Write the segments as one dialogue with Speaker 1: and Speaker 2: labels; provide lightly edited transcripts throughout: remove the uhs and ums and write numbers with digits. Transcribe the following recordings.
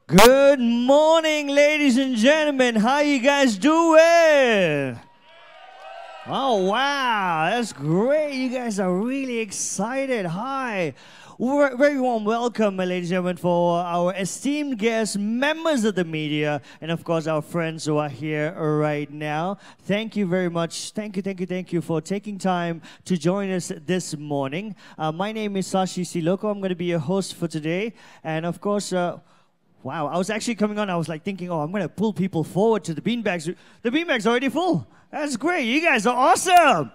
Speaker 1: Good morning, ladies and gentlemen. How you guys doing? Oh, wow. That's great. You guys are really excited. Hi. Very warm welcome, ladies and gentlemen, for our esteemed guests, members of the media, and of course our friends who are here right now. Thank you very much. Thank you for taking time to join us this morning. My name is Sashi Siloko. I'm going to be your host for today. And of course, wow, I was actually coming on, I was like thinking, oh, I'm going to pull people forward to the beanbags. The beanbag's already full. That's great. You guys are awesome.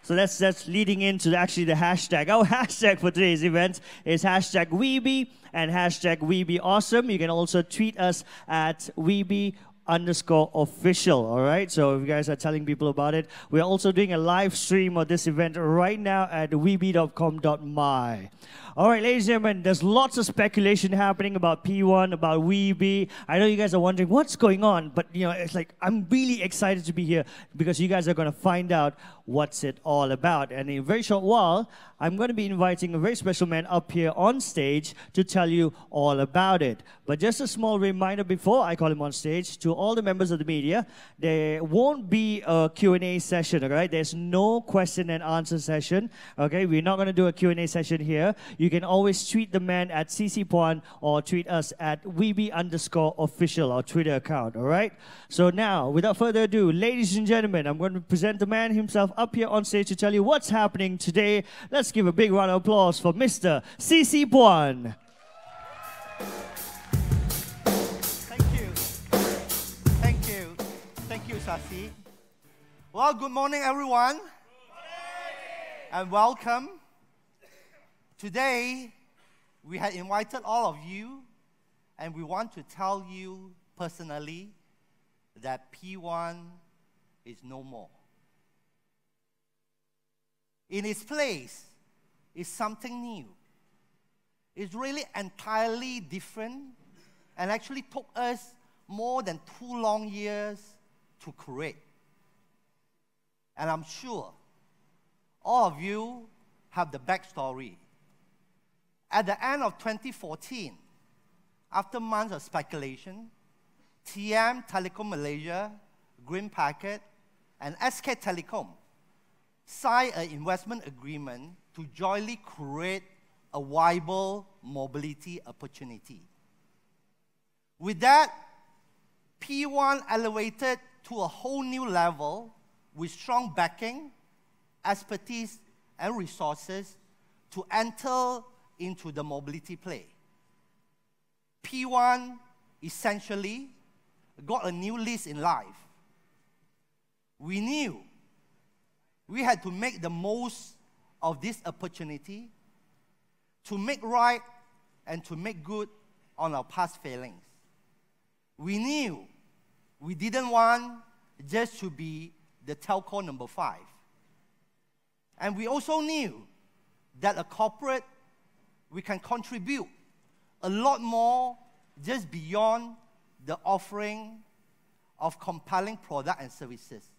Speaker 1: So that's leading into actually the hashtag. Our hashtag for today's event is hashtag Weebie and hashtag Weebie Awesome. You can also tweet us at Weebie_official, all right? So if you guys are telling people about it, we're also doing a live stream of this event right now at weebie.com.my. All right, ladies and gentlemen, there's lots of speculation happening about P1, about Weebie. I know you guys are wondering what's going on, but you know, it's like I'm really excited to be here because you guys are going to find out what's it all about. And in a very short while, I'm going to be inviting a very special man up here on stage to tell you all about it. But just a small reminder before I call him on stage, to all the members of the media, there won't be a Q&A session, all right? There's no question and answer session, okay? We're not going to do a Q&A session here. You can always tweet the man at CC Puan or tweet us at Weebie_official, our Twitter account, all right? So now, without further ado, ladies and gentlemen, I'm going to present the man himself up here on stage to tell you what's happening today. Let's give a big round of applause for Mr. CC Puan.
Speaker 2: Thank you, Sasi. Well, good morning, everyone. And welcome. Today, we had invited all of you, and we want to tell you personally that P1 is no more. In its place is something new. It's really entirely different and actually took us more than 2 long years to create. And I'm sure all of you have the backstory. At the end of 2014, after months of speculation, TM Telekom Malaysia, Green Packet, and SK Telecom signed an investment agreement to jointly create a viable mobility opportunity. With that, P1 elevated to a whole new level with strong backing, expertise, and resources to enter into the mobility play. P1 essentially got a new lease in life. We knew we had to make the most of this opportunity to make right and to make good on our past failings. We knew we didn't want just to be the telco number 5. And we also knew that a corporate, we can contribute a lot more just beyond the offering of compelling product and services.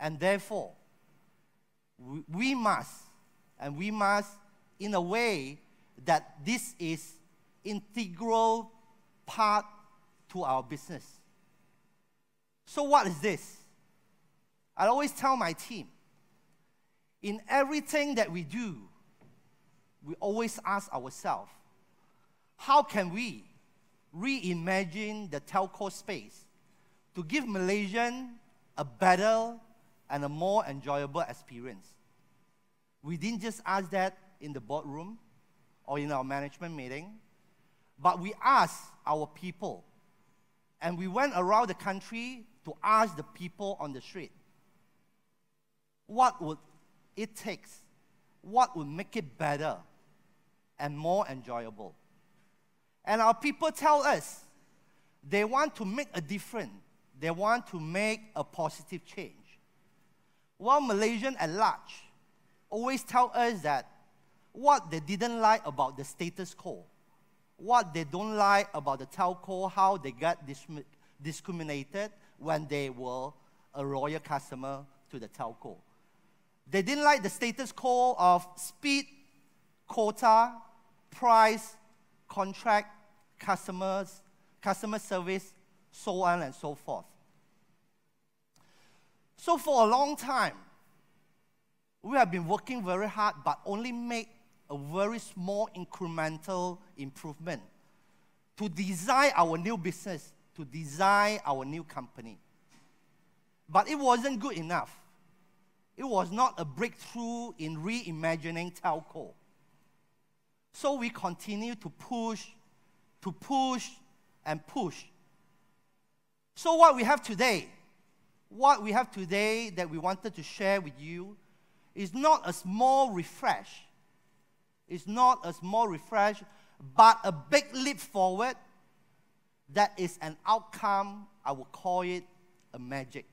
Speaker 2: And therefore, we must in a way that this is integral part to our business. So what is this? I always tell my team, in everything that we do, we always ask ourselves, how can we reimagine the telco space to give Malaysians a better and a more enjoyable experience? We didn't just ask that in the boardroom or in our management meeting, but we asked our people, and we went around the country to ask the people on the street, what would it take? What would make it better and more enjoyable? And our people tell us they want to make a difference. They want to make a positive change. While Malaysians at large always tell us that what they didn't like about the status quo, what they don't like about the telco, how they got discriminated when they were a loyal customer to the telco. They didn't like the status quo of speed, quota, price, contract, customers, customer service, so on and so forth. So for a long time, we have been working very hard, but only make a very small incremental improvement to design our new business, to design our new company. But it wasn't good enough. It was not a breakthrough in reimagining telco. So we continue to push, and push. So what we have today that we wanted to share with you is not a small refresh. It's not a small refresh, but a big leap forward that is an outcome, I would call it a magic.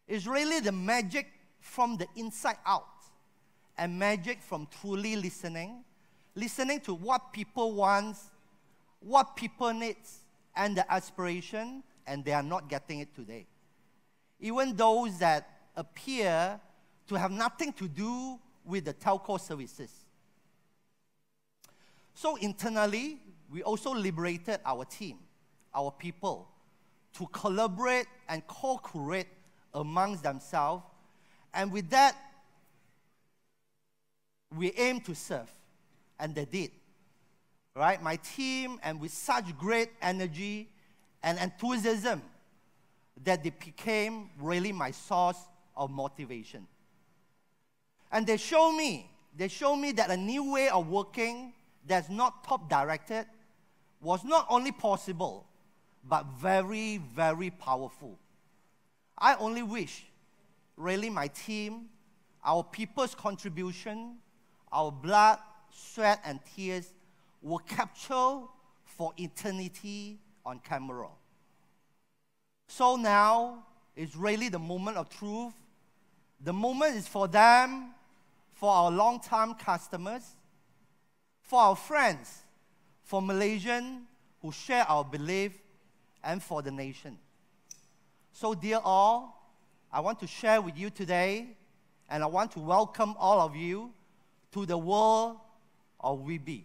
Speaker 2: It's really the magic from the inside out, and magic from truly listening to what people want, what people need, and the aspiration, and they are not getting it today. Even those that appear to have nothing to do with the telco services. So internally, we also liberated our team, our people, to collaborate and co-create amongst themselves. And with that, we aim to serve. And they did. Right? My team, and with such great energy and enthusiasm, that they became really my source of motivation. And they show me that a new way of working that's not top-directed was not only possible, but very, very powerful. I only wish, really, my team, our people's contribution, our blood, sweat, and tears were captured for eternity on camera. So now is really the moment of truth. The moment is for them, for our long-time customers, for our friends, for Malaysians who share our belief, and for the nation. So dear all, I want to share with you today, and I want to welcome all of you to the world of WeBe.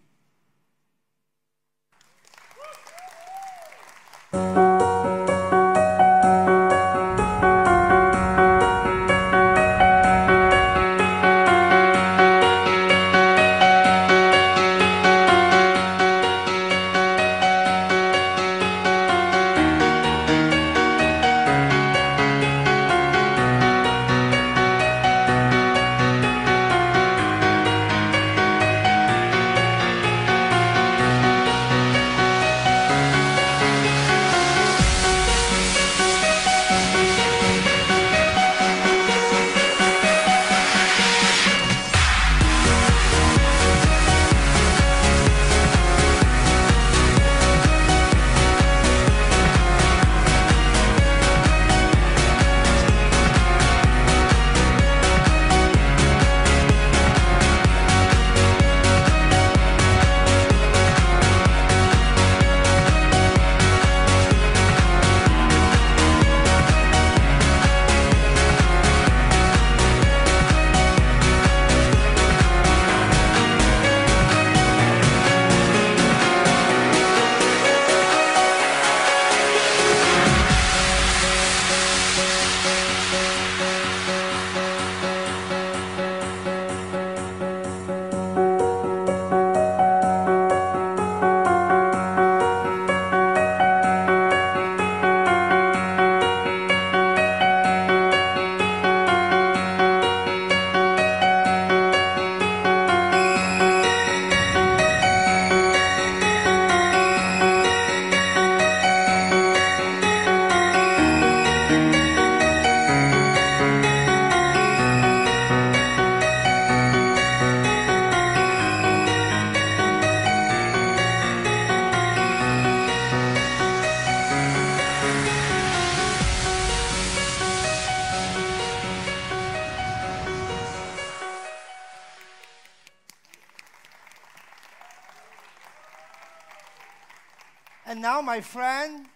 Speaker 2: And now, my friend,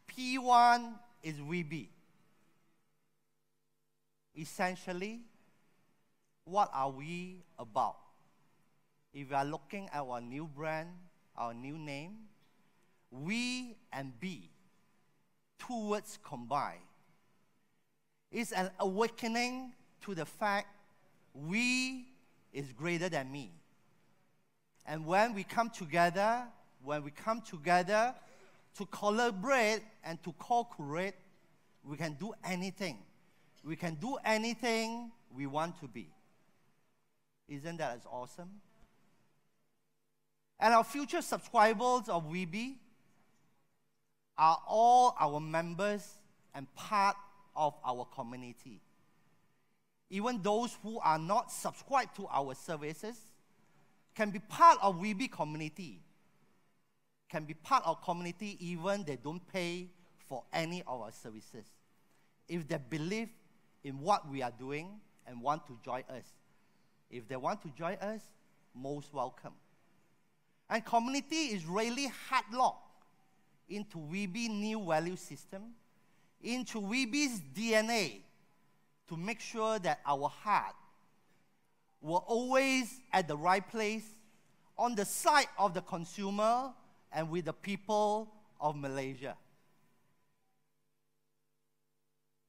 Speaker 2: P1 is WeBe. Essentially, what are we about? If you are looking at our new brand, our new name, We and Be, two words combined. It's an awakening to the fact we is greater than me. And when we come together to collaborate and to co-create, we can do anything. We can do anything we want to be. Isn't that as awesome? And our future subscribers of Weebee are all our members and part of our community. Even those who are not subscribed to our services can be part of Weebee community. Can be part of community even they don't pay for any of our services. If they believe in what we are doing and want to join us. If they want to join us, most welcome. And community is really hard-locked into Weebee new value system, into Weebee's DNA, to make sure that our heart will always at the right place, on the side of the consumer and with the people of Malaysia.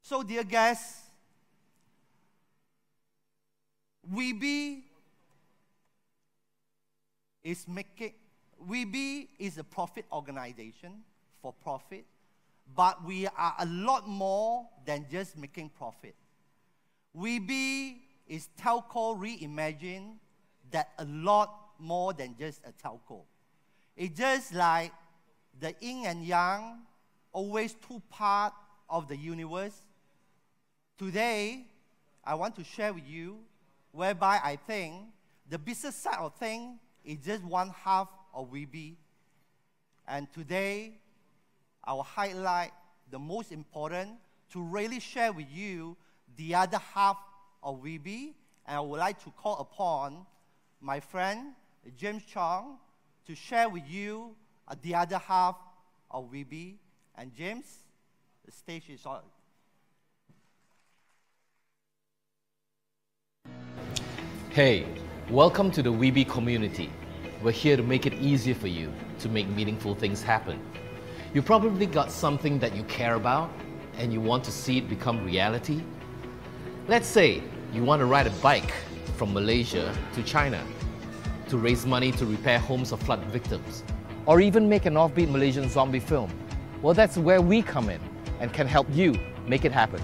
Speaker 2: So, dear guests, Weebee is a profit organization, for profit, but we are a lot more than just making profit. Weebee is telco reimagined, that a lot more than just a telco. It's just like the yin and yang, always two parts of the universe. Today, I want to share with you whereby I think the business side of things is just one half of Weebee. And today, I will highlight the most important to really share with you the other half of Weebee. And I would like to call upon my friend, James Chong, to share with you the other half of Weebee. And James, the stage is on.
Speaker 3: Hey, welcome to the Weebee community. We're here to make it easier for you to make meaningful things happen. You probably got something that you care about and you want to see it become reality. Let's say you want to ride a bike from Malaysia to China to raise money to repair homes of flood victims, or even make an offbeat Malaysian zombie film. Well, that's where we come in and can help you make it happen.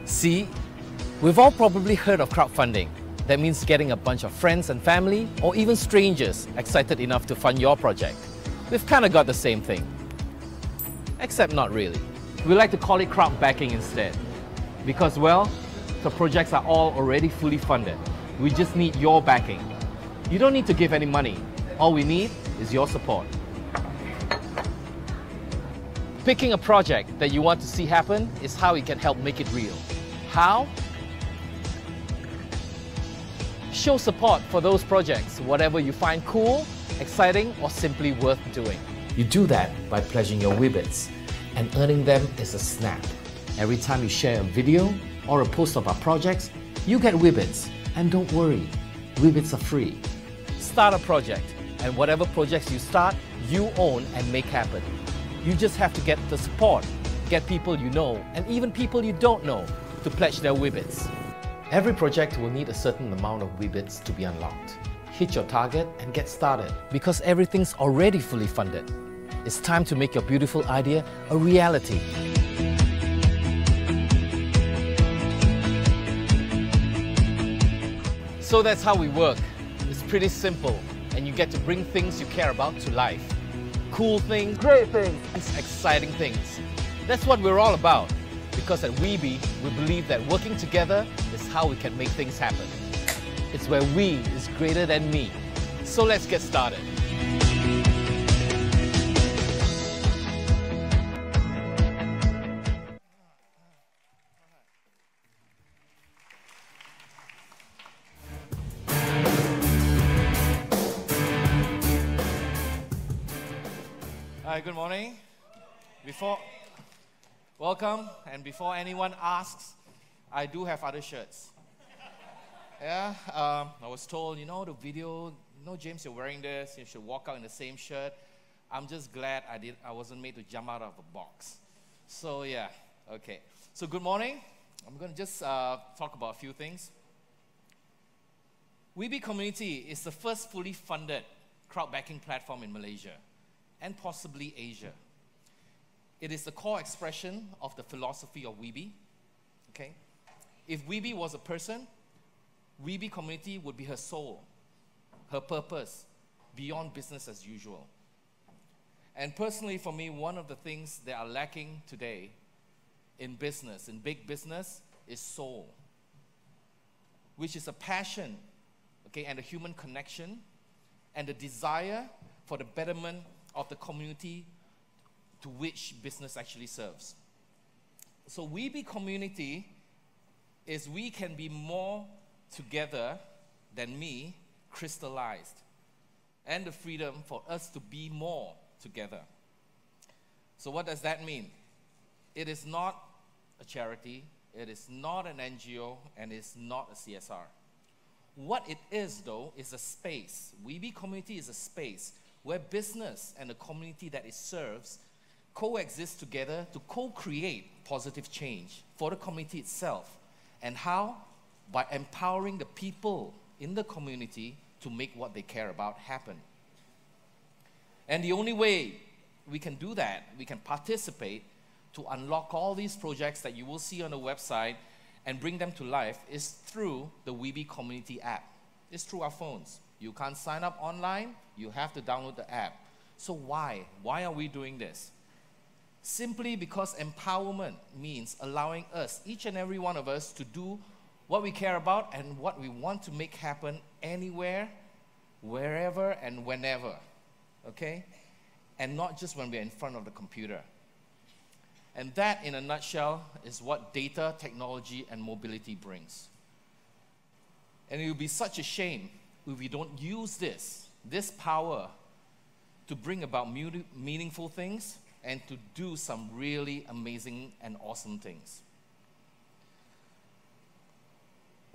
Speaker 3: See, we've all probably heard of crowdfunding. That means getting a bunch of friends and family, or even strangers, excited enough to fund your project. We've kind of got the same thing. Except not really. We like to call it crowd backing instead. Because, well, the projects are all already fully funded. We just need your backing. You don't need to give any money. All we need is your support. Picking a project that you want to see happen is how we can help make it real. How? Show support for those projects, whatever you find cool, exciting, or simply worth doing. You do that by pledging your Weebits, and earning them is a snap. Every time you share a video or a post of our projects, you get Weebits. And don't worry, Weebits are free. Start a project, and whatever projects you start, you own and make happen. You just have to get the support, get people you know, and even people you don't know, to pledge their Weebits. Every project will need a certain amount of Weebits to be unlocked. Hit your target and get started. Because everything's already fully funded. It's time to make your beautiful idea a reality. So that's how we work. It's pretty simple, and you get to bring things you care about to life. Cool things, great things, exciting things. That's what we're all about. Because at Weebee, we believe that working together is how we can make things happen. It's where we is greater than me. So let's get started.
Speaker 4: Hi, good morning. Welcome, and before anyone asks, I do have other shirts. Yeah, I was told, you know, the video no, James, you're wearing this, you should walk out in the same shirt. I'm just glad I wasn't made to jump out of a box. So yeah, okay. So good morning. I'm going to just talk about a few things. Weebie Community is the first fully funded crowd backing platform in Malaysia and possibly Asia. It is the core expression of the philosophy of Weebie. Okay? If Weebie was a person, Weebie Community would be her soul, her purpose, beyond business as usual. And personally, for me, one of the things that are lacking today in business, in big business, is soul, which is a passion, okay, and a human connection, and the desire for the betterment of the community to which business actually serves. So Weebie Community is we can be more together than me, crystallized, and the freedom for us to be more together. So what does that mean? It is not a charity, it is not an NGO, and it's not a CSR. What it is, though, is a space. Weebie Community is a space where business and the community that it serves coexist together to co-create positive change for the community itself. And how? By empowering the people in the community to make what they care about happen. And the only way we can do that, we can participate to unlock all these projects that you will see on the website and bring them to life, is through the Weebie Community app. It's through our phones. You can't sign up online, you have to download the app. So why? Why are we doing this? Simply because empowerment means allowing us, each and every one of us, to do what we care about and what we want to make happen anywhere, wherever, and whenever. Okay? And not just when we're in front of the computer. And that, in a nutshell, is what data, technology, and mobility brings. And it would be such a shame if we don't use this power, to bring about meaningful things and to do some really amazing and awesome things.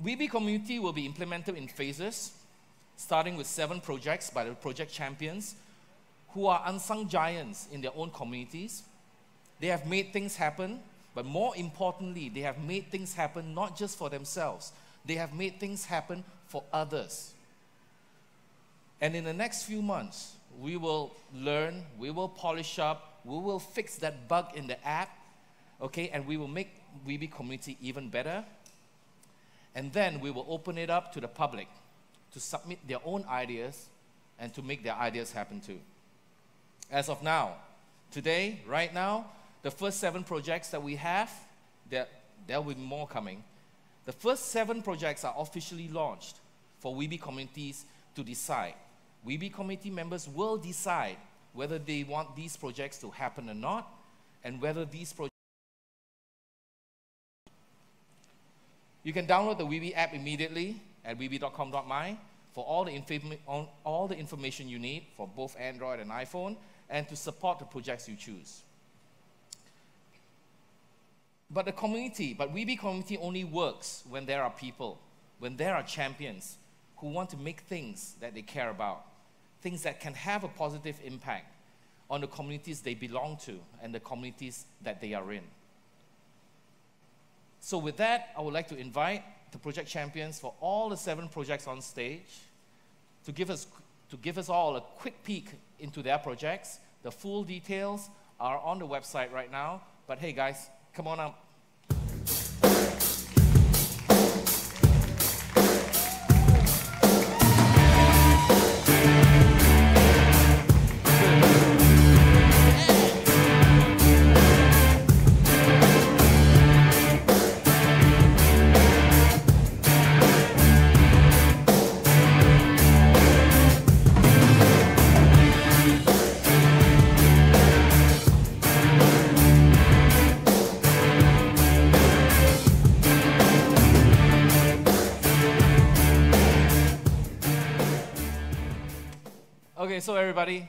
Speaker 4: Weebie Community will be implemented in phases, starting with 7 projects by the project champions, who are unsung giants in their own communities. They have made things happen, but more importantly, they have made things happen not just for themselves. They have made things happen for others. And in the next few months, we will learn, we will polish up, we will fix that bug in the app, okay, and we will make Weebie Community even better. And then we will open it up to the public to submit their own ideas and to make their ideas happen too. As of now, today, right now, the first 7 projects that we have, there will be more coming. The first 7 projects are officially launched for Weebie communities to decide. Weebie community members will decide whether they want these projects to happen or not, and whether these projects... You can download the Weebie app immediately at weebie.com.my for all the information you need for both Android and iPhone, and to support the projects you choose. But Weebie Community only works when there are people, when there are champions who want to make things that they care about, things that can have a positive impact on the communities they belong to and the communities that they are in. So with that, I would like to invite the project champions for all the 7 projects on stage to give us all a quick peek into their projects. The full details are on the website right now, but hey guys, come on up. Okay, so everybody,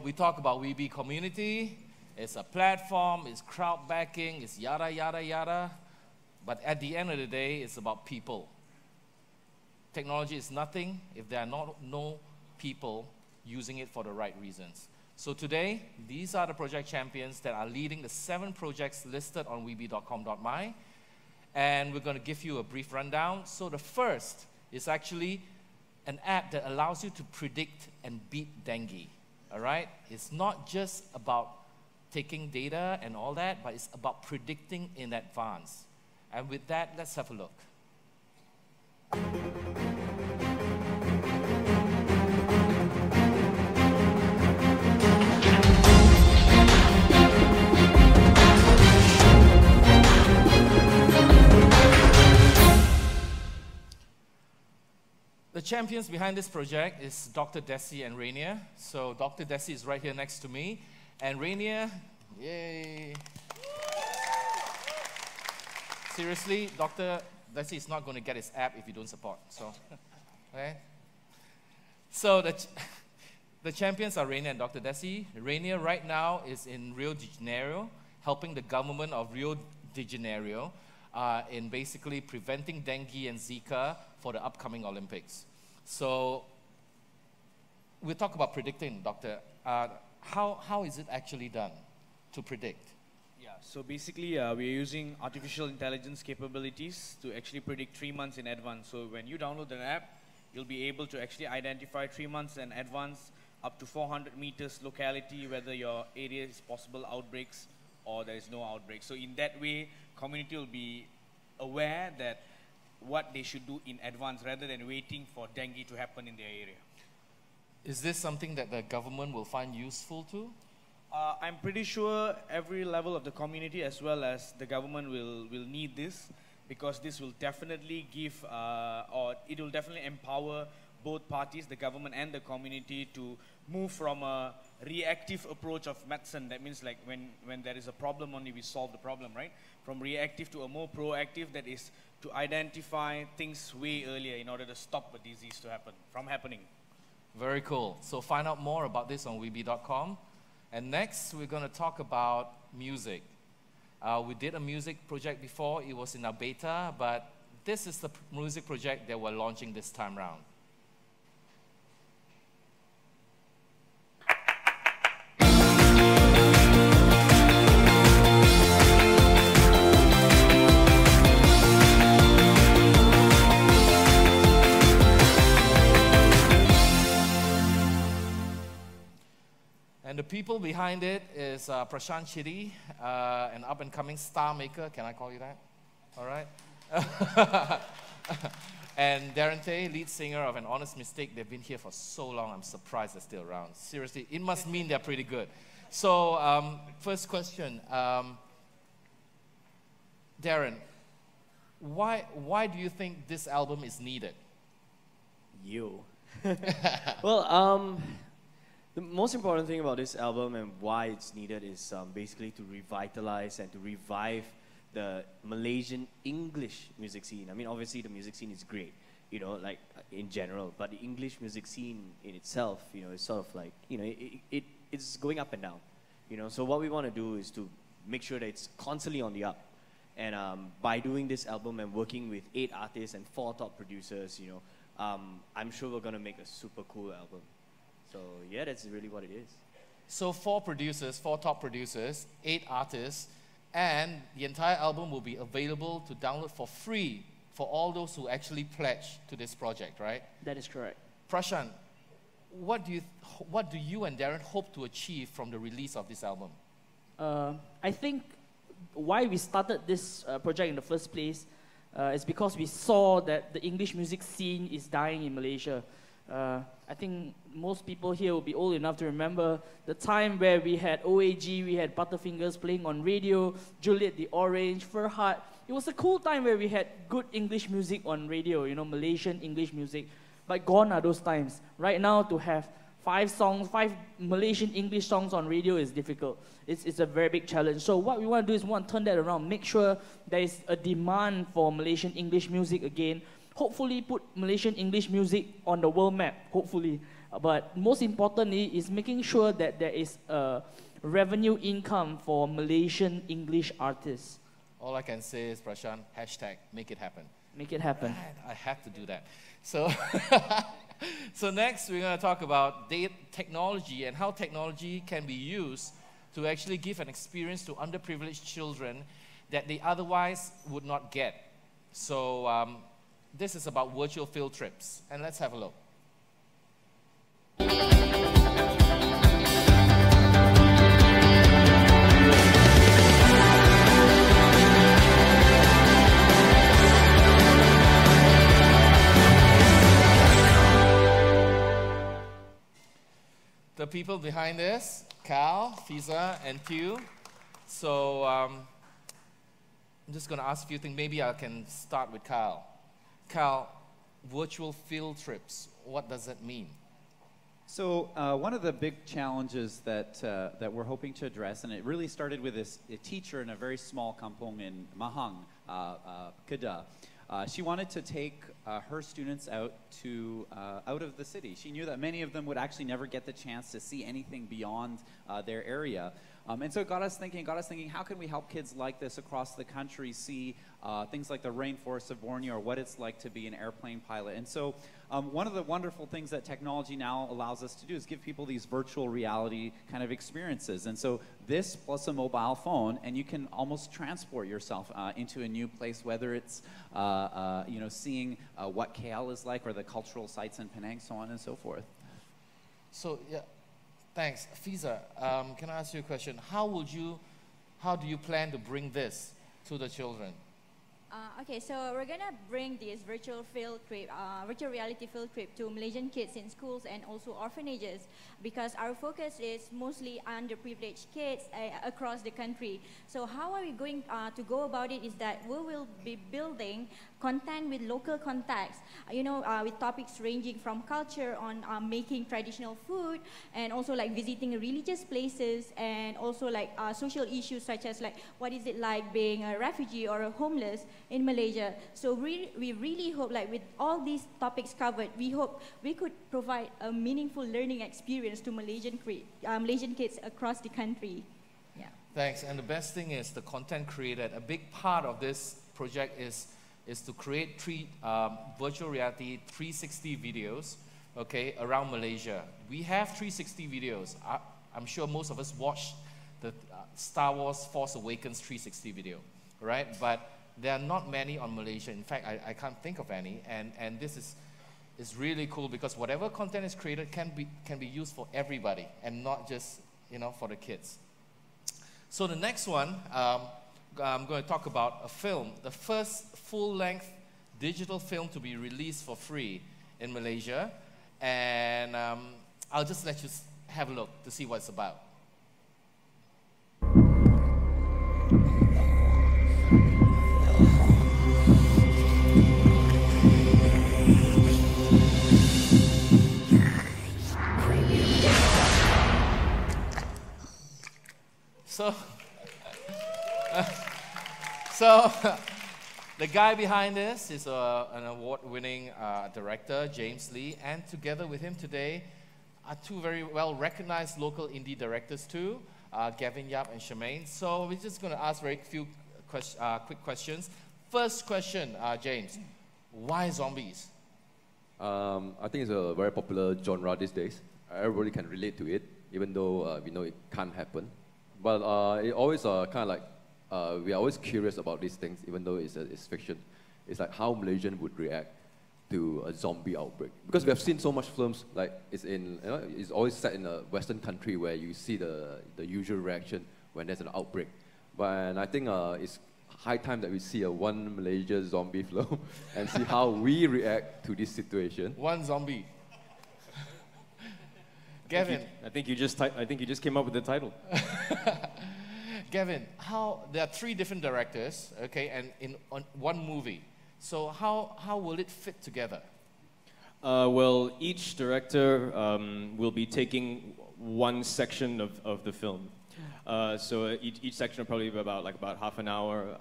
Speaker 4: we talk about Weebie Community. It's a platform, it's crowd backing, it's yada, yada, yada. But at the end of the day, it's about people. Technology is nothing if there are no people using it for the right reasons. So today, these are the project champions that are leading the 7 projects listed on weebie.com.my. And we're going to give you a brief rundown. So the first is actually an app that allows you to predict and beat dengue. All right? It's not just about taking data and all that, but it's about predicting in advance. And with that, let's have a look. The champions behind this project is Dr. Desi and Rainier. So Dr. Desi is right here next to me. And Rainier, yay. Seriously, Dr. Desi is not going to get his app if you don't support. So, okay. So the champions are Rainier and Dr. Desi. Rainier right now is in Rio de Janeiro, helping the government of Rio de Janeiro in basically preventing dengue and Zika for the upcoming Olympics. So we'll talk about predicting, Doctor. How is it actually done to predict?
Speaker 5: Yeah, so basically we're using artificial intelligence capabilities to actually predict 3 months in advance. So when you download an app, you'll be able to actually identify 3 months in advance up to 400 meters locality, whether your area is possible outbreaks or there is no outbreak. So in that way, community will be aware that what they should do in advance rather than waiting for dengue to happen in their area.
Speaker 4: Is this something that the government will find useful too?
Speaker 5: I'm pretty sure every level of the community as well as the government will need this, because this will definitely give, or it will definitely empower both parties, the government and the community, to move from a reactive approach of medicine. That means like when there is a problem, only we solve the problem, right? From reactive to a more proactive, that is to identify things way earlier in order to stop a disease from happening.
Speaker 4: Very cool. So find out more about this on weebie.com. And next, we're going to talk about music. We did a music project before. It was in our beta, but this is the music project that we're launching this time around. And the people behind it is Prashant Chidi, an up-and-coming star maker. Can I call you that? All right. And Darren Tay, lead singer of An Honest Mistake. They've been here for so long, I'm surprised they're still around. Seriously, it must mean they're pretty good. So, first question. Darren, why do you think this album is needed?
Speaker 6: Well, the most important thing about this album and why it's needed is basically to revitalize and to revive the Malaysian English music scene. I mean, obviously the music scene is great, you know, like in general, but the English music scene in itself, you know, is sort of like, you know, it's going up and down, you know. So what we want to do is to make sure that it's constantly on the up. And by doing this album and working with 8 artists and 4 top producers, you know, I'm sure we're going to make a super cool album. So yeah, that's really what it is.
Speaker 4: So 4 producers, 4 top producers, 8 artists, and the entire album will be available to download for free for all those who actually pledge to this project, right?
Speaker 1: That is correct.
Speaker 4: Prashant, what do you and Darren hope to achieve from the release of this album?
Speaker 7: I think why we started this project in the first place is because we saw that the English music scene is dying in Malaysia. I think most people here will be old enough to remember the time where we had OAG, we had Butterfingers playing on radio, Juliet the Orange, Furhat. It was a cool time where we had good English music on radio, you know, Malaysian English music. But gone are those times. Right now, to have 5 Malaysian English songs on radio is difficult. It's a very big challenge. So what we want to do is we want to turn that around, make sure there is a demand for Malaysian English music again. Hopefully put Malaysian English music on the world map, hopefully. But most importantly is making sure that there is a revenue income for Malaysian English artists.
Speaker 4: All I can say is, Prashant, hashtag make it happen.
Speaker 7: Make it happen.
Speaker 4: I have to do that. So, So next, we're going to talk about technology and how technology can be used to actually give an experience to underprivileged children that they otherwise would not get. So this is about virtual field trips, and let's have a look. The people behind this, Cal, Fiza, and Tew. So I'm just going to ask a few things. Maybe I can start with Cal. Cal, virtual field trips, what does that mean?
Speaker 8: So one of the big challenges that we're hoping to address, and it really started with a teacher in a very small kampong in Mahang, Kedah. She wanted to take her students out of the city. She knew that many of them would actually never get the chance to see anything beyond their area. And so it got us thinking, how can we help kids like this across the country see things like the rainforests of Borneo, or what it's like to be an airplane pilot. And so one of the wonderful things that technology now allows us to do is give people these virtual reality kind of experiences. And so this plus a mobile phone, and you can almost transport yourself into a new place, whether it's seeing what KL is like, or the cultural sites in Penang, so on and so forth.
Speaker 4: So yeah, thanks. Fiza, can I ask you a question? How do you plan to bring this to the children?
Speaker 9: Okay, so we're gonna bring this virtual reality field trip to Malaysian kids in schools and also orphanages, because our focus is mostly underprivileged kids across the country. So how are we going to go about it is that we will be building content with local contacts, with topics ranging from culture on making traditional food, and also like visiting religious places, and also like social issues such as like what is it like being a refugee or a homeless in Malaysia. So we really hope, like with all these topics covered, we hope we could provide a meaningful learning experience to Malaysian kids across the country. Yeah.
Speaker 4: Thanks. And the best thing is the content created. A big part of this project is to create virtual reality 360 videos, okay, around Malaysia. We have 360 videos. I'm sure most of us watched the Star Wars Force Awakens 360 video, right? But there are not many on Malaysia. In fact, I can't think of any. And this is really cool, because whatever content is created can be used for everybody and not just for the kids. So the next one, I'm going to talk about a film, the first full-length digital film to be released for free in Malaysia. And I'll just let you have a look to see what it's about. So the guy behind this is an award-winning director, James Lee, and together with him today are two very well-recognized local indie directors too, Gavin Yap and Charmaine. So we're just going to ask very few quick questions. First question, James, why zombies?
Speaker 10: I think it's a very popular genre these days. Everybody can relate to it, even though we know it can't happen. But it always kind of like, we are always curious about these things, even though it's fiction. It's like how Malaysian would react to a zombie outbreak. Because we have seen so much films, like it's always set in a Western country where you see the usual reaction when there's an outbreak. But I think it's high time that we see a one Malaysia zombie film and see how we react to this situation.
Speaker 4: One zombie. Gavin.
Speaker 6: I think you just came up with the title.
Speaker 4: Gavin, there are three different directors, okay, and on one movie. So how will it fit together?
Speaker 6: Well, each director will be taking one section of the film. So each section will probably be about half an hour,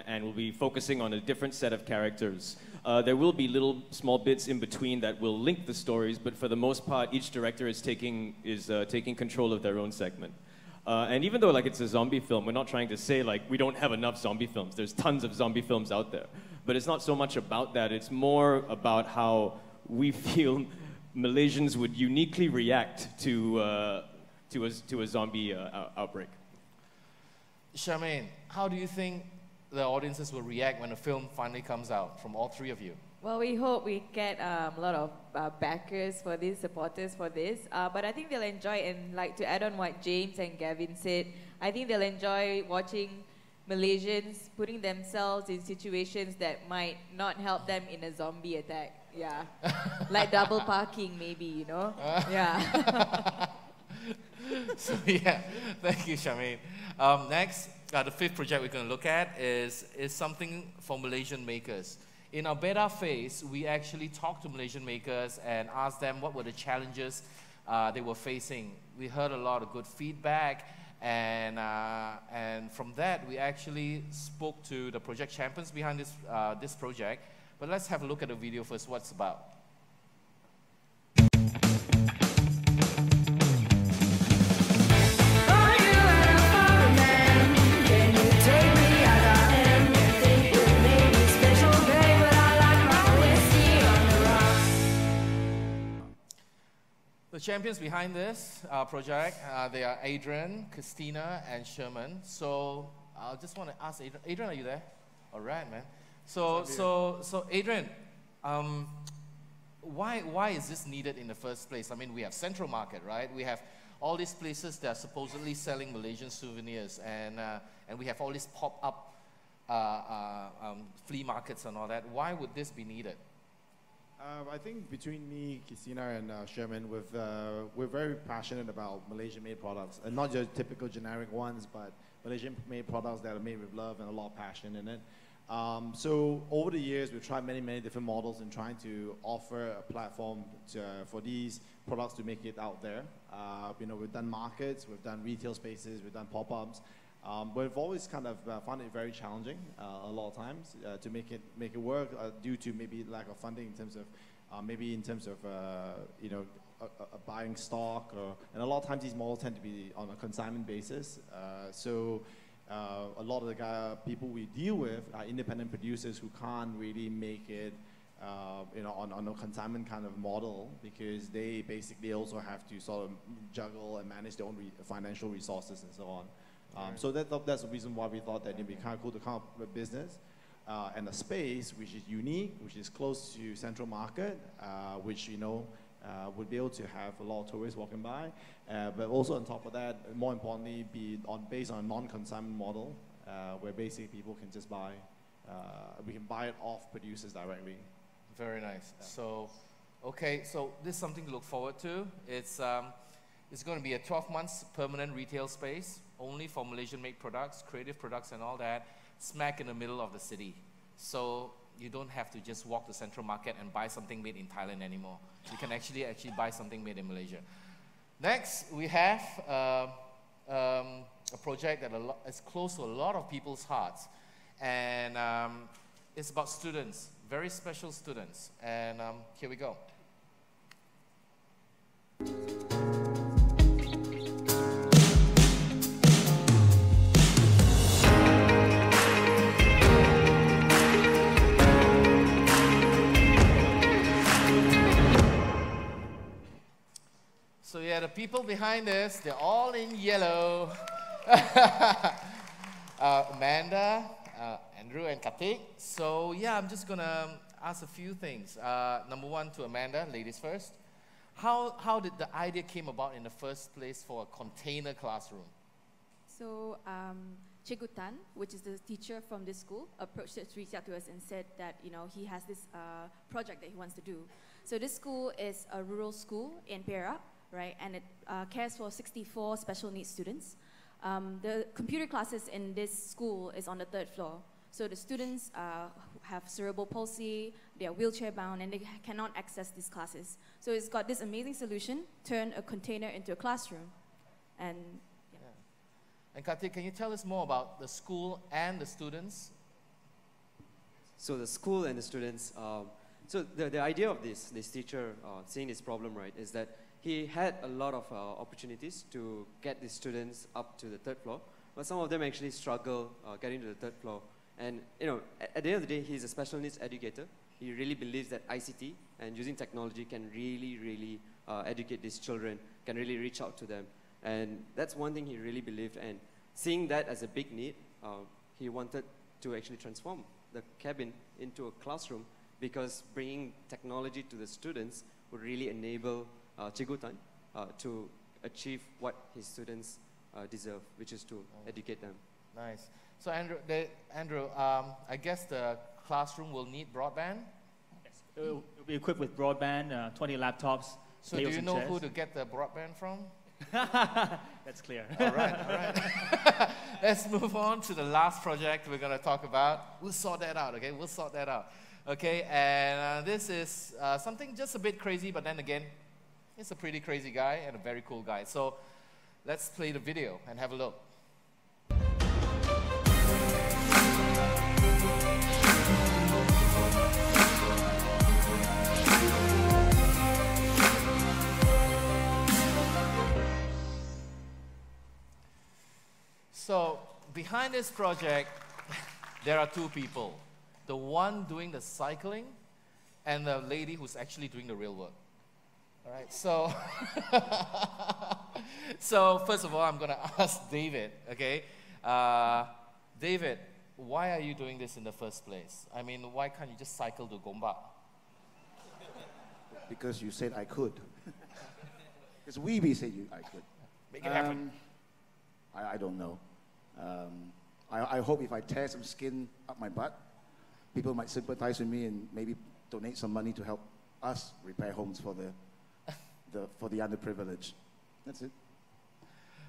Speaker 6: and we'll be focusing on a different set of characters. There will be little small bits in between that will link the stories, but for the most part, each director is taking control of their own segment. And even though it's a zombie film, we're not trying to say we don't have enough zombie films. There's tons of zombie films out there. But it's not so much about that. It's more about how we feel
Speaker 11: Malaysians would uniquely react to a zombie outbreak.
Speaker 4: Charmaine, how do you think the audiences will react when the film finally comes out from all three of you?
Speaker 12: Well, we hope we get a lot of backers for this, supporters for this. But I think they'll enjoy, and like to add on what James and Gavin said, I think they'll enjoy watching Malaysians putting themselves in situations that might not help them in a zombie attack. Yeah, like double parking maybe, you know? Yeah.
Speaker 4: So yeah, thank you, Charmaine. Next, the fifth project we're going to look at is something for Malaysian makers. In our beta phase, we actually talked to Malaysian makers and asked them what were the challenges they were facing. We heard a lot of good feedback, and from that, we actually spoke to the project champions behind this project. But let's have a look at the video first, what's about. The champions behind this project, they are Adrian, Christina, and Sherman. So I just want to ask Adrian. Adrian, are you there? All right, man. So Adrian, why is this needed in the first place? I mean, we have Central Market, right? We have all these places that are supposedly selling Malaysian souvenirs, and we have all these pop-up flea markets and all that. Why would this be needed?
Speaker 13: I think between me, Christina, and Sherman, we're very passionate about Malaysian-made products, and not just typical generic ones, but Malaysian-made products that are made with love and a lot of passion in it. So over the years, we've tried many different models in trying to offer a platform for these products to make it out there. We've done markets, we've done retail spaces, we've done pop-ups. We've always kind of found it very challenging a lot of times to make it work due to maybe lack of funding in terms of buying stock, and a lot of times these models tend to be on a consignment basis. So a lot of the people we deal with are independent producers who can't really make it on a consignment kind of model, because they basically also have to sort of juggle and manage their own financial resources and so on. So that's the reason why we thought that it'd be kind of cool to come up with a business and a space which is unique, which is close to Central Market, which would be able to have a lot of tourists walking by, but also on top of that, more importantly, based on a non-consignment model, where basically people can just buy, we can buy it off producers directly.
Speaker 4: Very nice. Yeah. So, okay, so this is something to look forward to. It's going to be a 12 months permanent retail space, only for Malaysian-made products, creative products and all that, smack in the middle of the city. So you don't have to just walk to Central Market and buy something made in Thailand anymore. You can actually buy something made in Malaysia. Next, we have a project that is close to a lot of people's hearts. And it's about students, very special students. And here we go. So yeah, the people behind this, they're all in yellow. Amanda, Andrew, and Karthik. So yeah, I'm just gonna ask a few things. Number one to Amanda, ladies first. How did the idea came about in the first place for a container classroom?
Speaker 14: So Cikgu Tan, which is the teacher from this school, reached out to us and said that he has this project that he wants to do. So this school is a rural school in Perak, right? And it cares for 64 special needs students. The computer classes in this school is on the 3rd floor. So the students have cerebral palsy, they are wheelchair bound, and they cannot access these classes. So it's got this amazing solution, turn a container into a classroom. And yeah.
Speaker 4: And Karthik, can you tell us more about the school and the students?
Speaker 6: So the school and the students, so the idea of this teacher seeing this problem, right, is that he had a lot of opportunities to get the students up to the 3rd floor, but some of them actually struggle getting to the 3rd floor. And at the end of the day, he's a special needs educator. He really believes that ICT
Speaker 15: and using technology can really educate these children, can really reach out to them. And that's one thing he really believed, and seeing that as a big need, he wanted to actually transform the cabin into a classroom, because bringing technology to the students would really enable Cikgu Tan to achieve what his students deserve, which is to educate them.
Speaker 4: Nice. So Andrew, I guess the classroom will need broadband?
Speaker 16: Yes. It'll be equipped with broadband, 20 laptops.
Speaker 4: So do you know who to get the broadband from?
Speaker 16: That's clear.
Speaker 4: All right. Let's move on to the last project we're going to talk about. We'll sort that out, okay? We'll sort that out. Okay, and this is something just a bit crazy, but then again, he's a pretty crazy guy and a very cool guy. So let's play the video and have a look. So behind this project, there are two people. The one doing the cycling and the lady who's actually doing the real work. All right, so, so first of all, I'm going to ask David, okay? David, why are you doing this in the first place? I mean, why can't you just cycle to Gombak?
Speaker 17: Because you said I could. Because Weebie said I could.
Speaker 4: Make it happen.
Speaker 17: I don't know. I hope if I tear some skin up my butt, people might sympathize with me and maybe donate some money to help us repair homes for the underprivileged. That's it.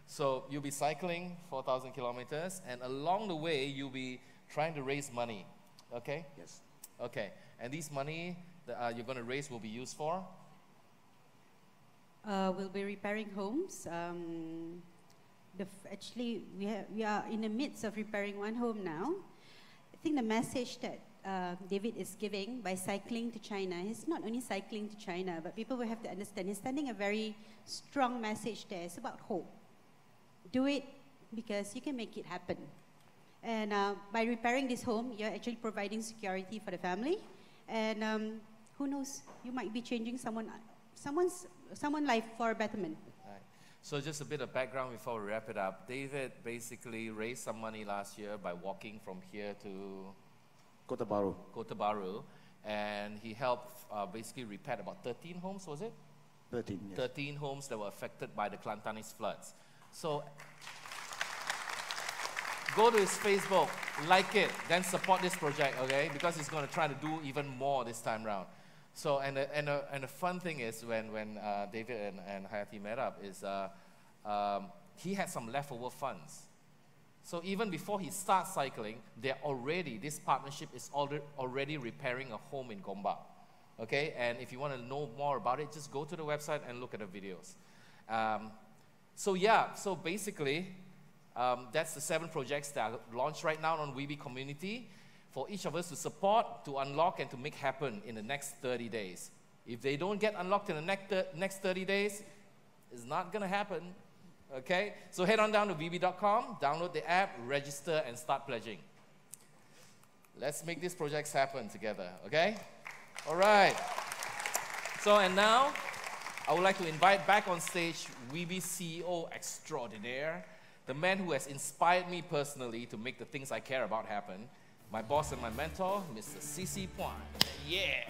Speaker 4: So you'll be cycling 4,000 kilometers, and along the way, you'll be trying to raise money, okay?
Speaker 17: Yes.
Speaker 4: Okay, and this money that you're going to raise will be used for?
Speaker 18: We'll be repairing homes. Actually, we are in the midst of repairing one home now. I think the message that David is giving by cycling to China, he's not only cycling to China, but people will have to understand, he's sending a very strong message there. It's about hope. Do it because you can make it happen. And by repairing this home, you're actually providing security for the family. And who knows, you might be changing someone's life for a betterment.
Speaker 4: Right. So just a bit of background before we wrap it up. David basically raised some money last year by walking from here to
Speaker 17: Kota Bharu.
Speaker 4: Kota Bharu, and he helped basically repair about 13 homes, was it?
Speaker 17: 13, yes.
Speaker 4: 13 homes that were affected by the Kelantanis floods. So go to his Facebook, like it, then support this project, okay? Because he's going to try to do even more this time round. So, and the fun thing is when David and Hayati met up is he had some leftover funds. So even before he starts cycling, this partnership is already repairing a home in Gombak. Okay, and if you want to know more about it, just go to the website and look at the videos. So basically, that's the 7 projects that are launched right now on Weebie Community for each of us to support, to unlock, and to make happen in the next 30 days. If they don't get unlocked in the next 30 days, it's not going to happen. Okay? So head on down to weebie.com, download the app, register, and start pledging. Let's make these projects happen together, okay? All right. So, and now, I would like to invite back on stage Weebie CEO extraordinaire, the man who has inspired me personally to make the things I care about happen, my boss and my mentor, Mr. CC Puan. Yeah.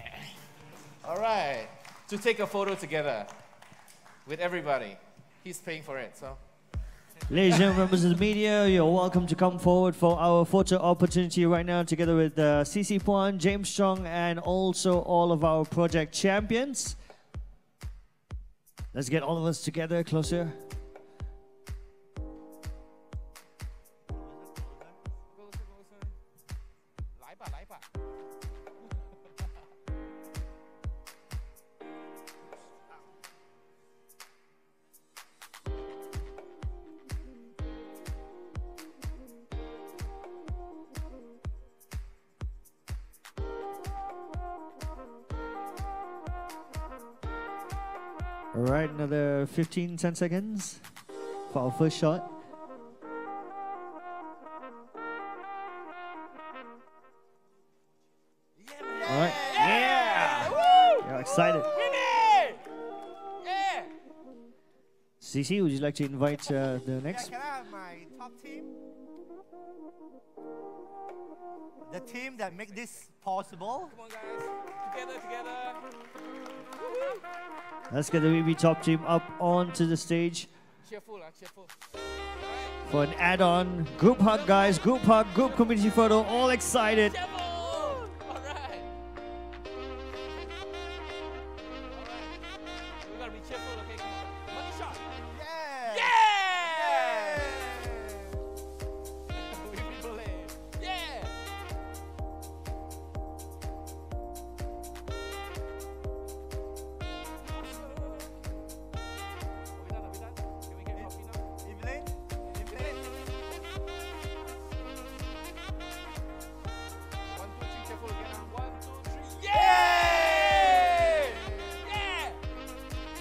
Speaker 4: All right. To take a photo together with everybody. He's paying for it, so.
Speaker 1: Ladies and gentlemen, members of the media, you're welcome to come forward for our photo opportunity right now together with CC Puan, James Chong, and also all of our project champions. Let's get all of us together, closer. All right, another 10 seconds for our first shot. All right. Yeah! You're excited.
Speaker 2: Yeah!
Speaker 1: Cici, would you like to invite the next?
Speaker 2: Can I have my top team? The team that make this possible.
Speaker 4: Come on, guys. Together.
Speaker 1: Let's get the WeBe top team up onto the stage
Speaker 4: Cheerful.
Speaker 1: for an add-on. Group hug, guys. Group hug, group community photo. All excited.
Speaker 4: All right. We gotta be cheerful, okay? Come on. Money shot. Yeah! We play. Yeah!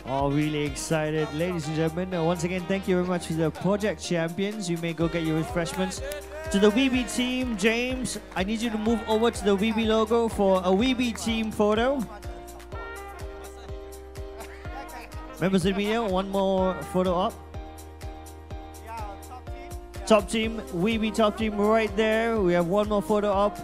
Speaker 1: All really excited. Ladies and gentlemen, once again, thank you very much to the project champions. You may go get your refreshments. To the WeBe team, James, I need you to move over to the WeBe logo for a WeBe team photo. Members of the media, one more photo up. Top team, WeBe top team right there. We have one more photo up.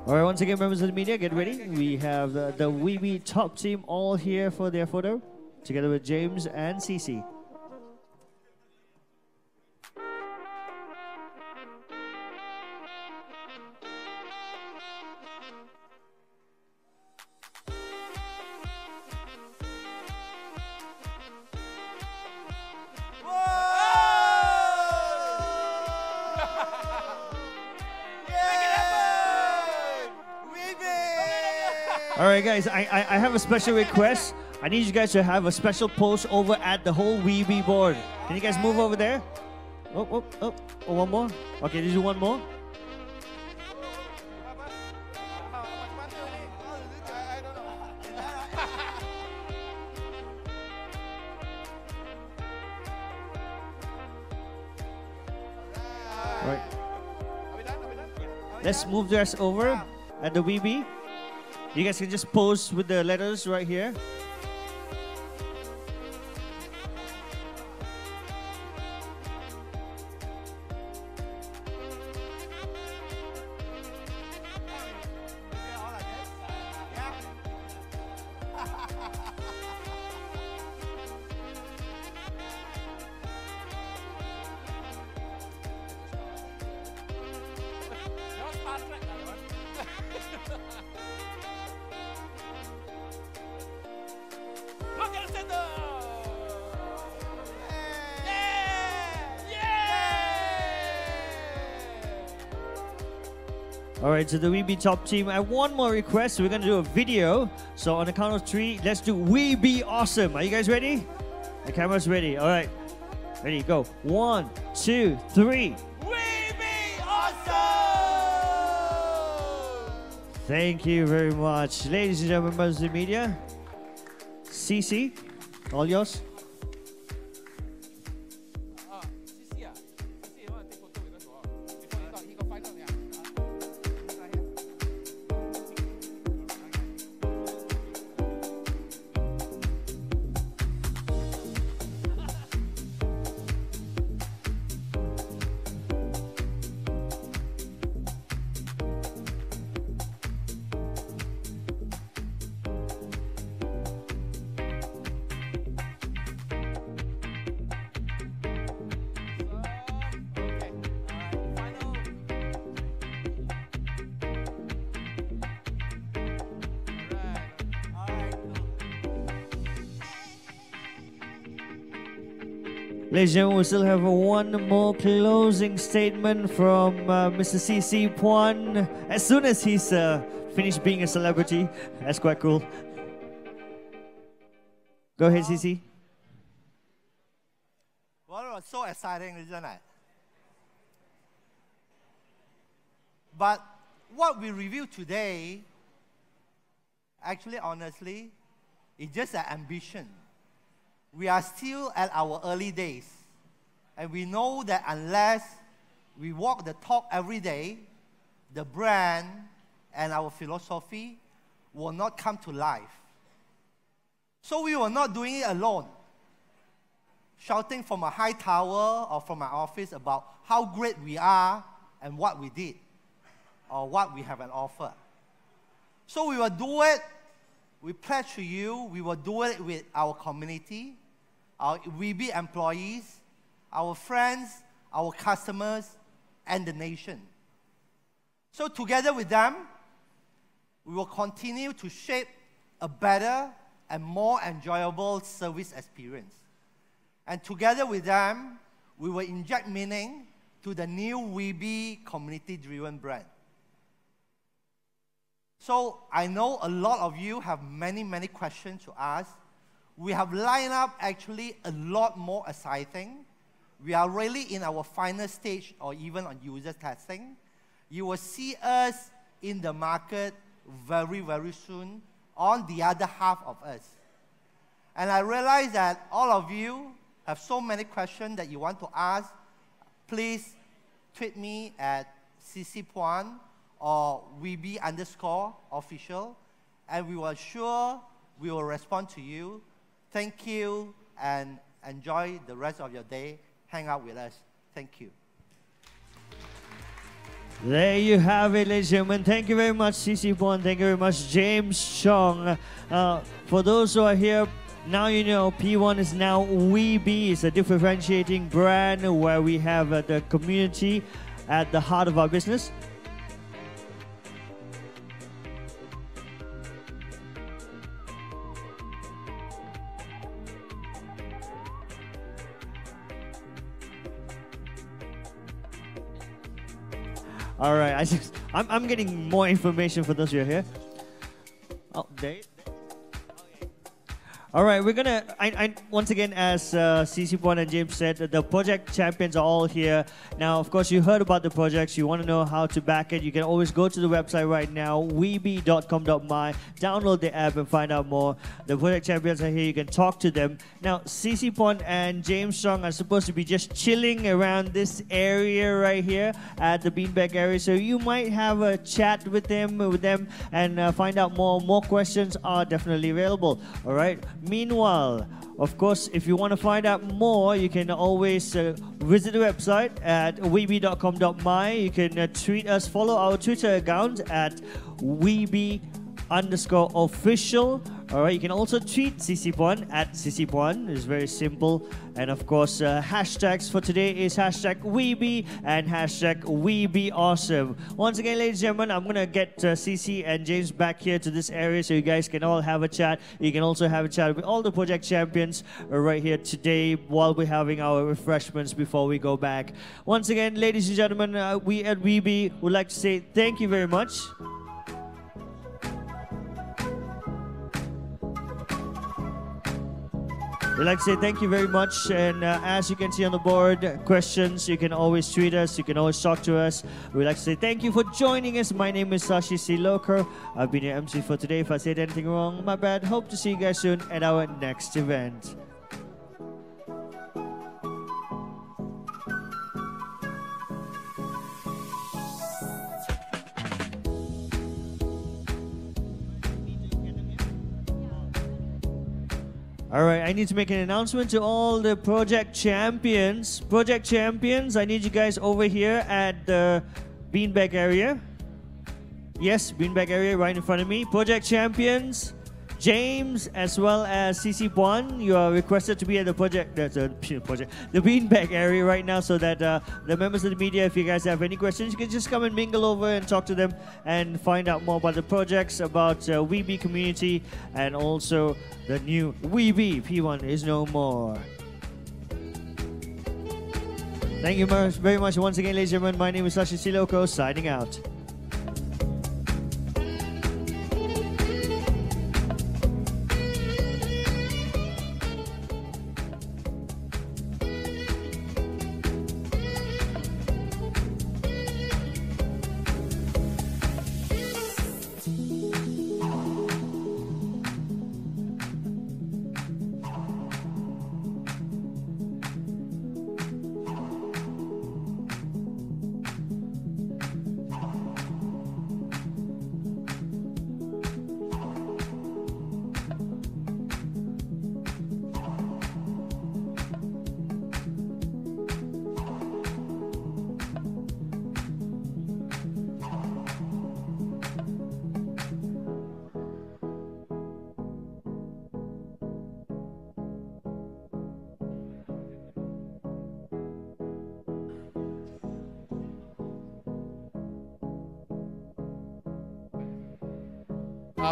Speaker 1: All right, once again, members of the media, get ready. We have the WeBe top team all here for their photo, together with James and Cici. All right, guys, I have a special request. I need you guys to have a special post over at the whole WeBe board. Can you guys move over there? Oh, one more. Okay, let's do one more. All right. Let's move the rest over at the WeBe. You guys can just pose with the letters right here. All right, so the WeBe top team, I have one more request. We're going to do a video. So on the count of 3, let's do We Be Awesome. Are you guys ready? The camera's ready. All right. Ready, go. 1, 2, 3. Thank you very much. Ladies and gentlemen, members of the media, Cici, all yours. Ladies and gentlemen, we still have one more closing statement from Mr. CC Puan. As soon as he's finished being a celebrity, that's quite cool. Go ahead, CC.
Speaker 2: Well, it was so exciting, isn't it? But what we review today, actually, honestly, is just an ambition. We are still at our early days. And we know that unless we walk the talk every day, the brand and our philosophy will not come to life. So we were not doing it alone, shouting from a high tower or from our office about how great we are and what we did or what we have an offer. So we will do it, we pledge to you, we will do it with our community, our Weebie employees, our friends, our customers, and the nation. So together with them, we will continue to shape a better and more enjoyable service experience. And together with them, we will inject meaning to the new Weebie community-driven brand. So I know a lot of you have many, many questions to ask. We have lined up actually a lot more exciting. We are really in our final stage or even on user testing. You will see us in the market very, very soon on the other half of us. And I realize that all of you have so many questions that you want to ask. Please tweet me at CC or Weebie_official, and we will respond to you. Thank you, and enjoy the rest of your day. Hang out with us. Thank you.
Speaker 1: There you have it, ladies and gentlemen. Thank you very much, CC Puan. Thank you very much, James Chong. For those who are here, now you know P1 is now Weebie. It's a differentiating brand where we have the community at the heart of our business. All right, I'm getting more information for those who are here. Oh, Dave. All right, we're gonna, once again, as CC Puan and James said, the project champions are all here. Now, of course, you heard about the projects. You want to know how to back it. You can always go to the website right now, weebie.com.my, download the app and find out more. The project champions are here. You can talk to them. Now, CC Puan and James Chong are supposed to be just chilling around this area right here at the beanbag area. So you might have a chat with them, and find out more. More questions are definitely available. All right. Meanwhile, of course, if you want to find out more, you can always visit the website at weebie.com.my. You can tweet us, follow our Twitter account at Weebie_official. All right, you can also tweet CC Puan at CC Puan. It's very simple. And of course, hashtags for today is hashtag Weebie and hashtag WeebieAwesome. Once again, ladies and gentlemen, I'm going to get CC and James back here to this area so you guys can all have a chat. You can also have a chat with all the project champions right here today while we're having our refreshments before we go back. Once again, ladies and gentlemen, we at Weebie would like to say thank you very much. We'd like to say thank you very much, and as you can see on the board, questions, you can always tweet us, you can always talk to us. We'd like to say thank you for joining us. My name is Sashi Siloker. I've been your MC for today. If I said anything wrong, my bad. Hope to see you guys soon at our next event. All right, I need to make an announcement to all the project champions. Project champions, I need you guys over here at the beanbag area. Yes, beanbag area right in front of me. Project champions, James as well as CC Puan, you are requested to be at the the beanbag area right now, so that the members of the media, if you guys have any questions, you can just come and mingle over and talk to them and find out more about the projects, about Weebie community, and also the new Weebie P1 is no more. Thank you very much once again, ladies and gentlemen. My name is Sashi Siloko, signing out.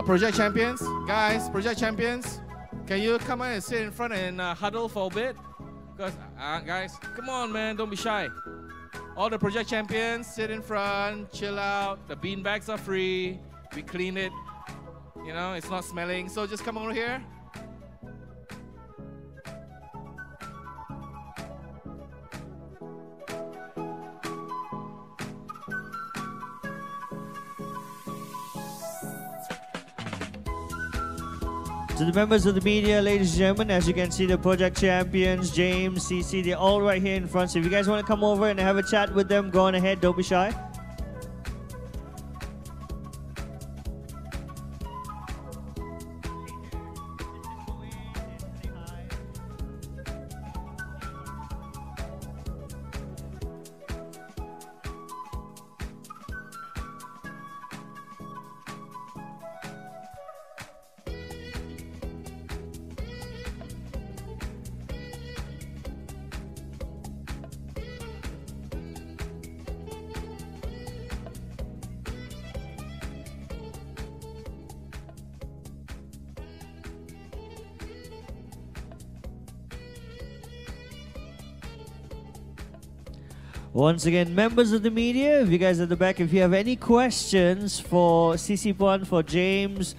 Speaker 4: Project champions, guys, project champions, can you come on and sit in front and huddle for a bit? Because, guys, come on, man, don't be shy. All the project champions, sit in front, chill out. The bean bags are free. We clean it. You know, it's not smelling. So just come over here.
Speaker 1: To the members of the media, ladies and gentlemen, as you can see, the project champions, James, CC, they're all right here in front. So if you guys want to come over and have a chat with them, go on ahead, don't be shy. Once again, members of the media, if you guys at the back, if you have any questions for CC Puan, for James,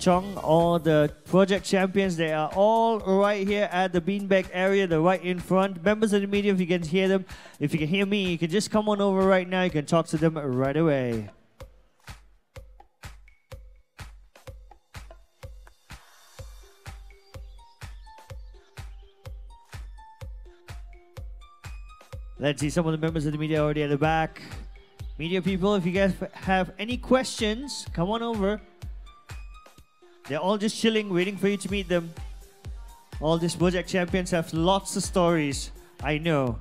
Speaker 1: Chong, or the project champions, they are all right here at the beanbag area, the right in front. Members of the media, if you can hear them, if you can hear me, you can just come on over right now. You can talk to them right away. Let's see some of the members of the media already at the back. Media people, if you guys have any questions, come on over. They're all just chilling, waiting for you to meet them. All these project champions have lots of stories, I know.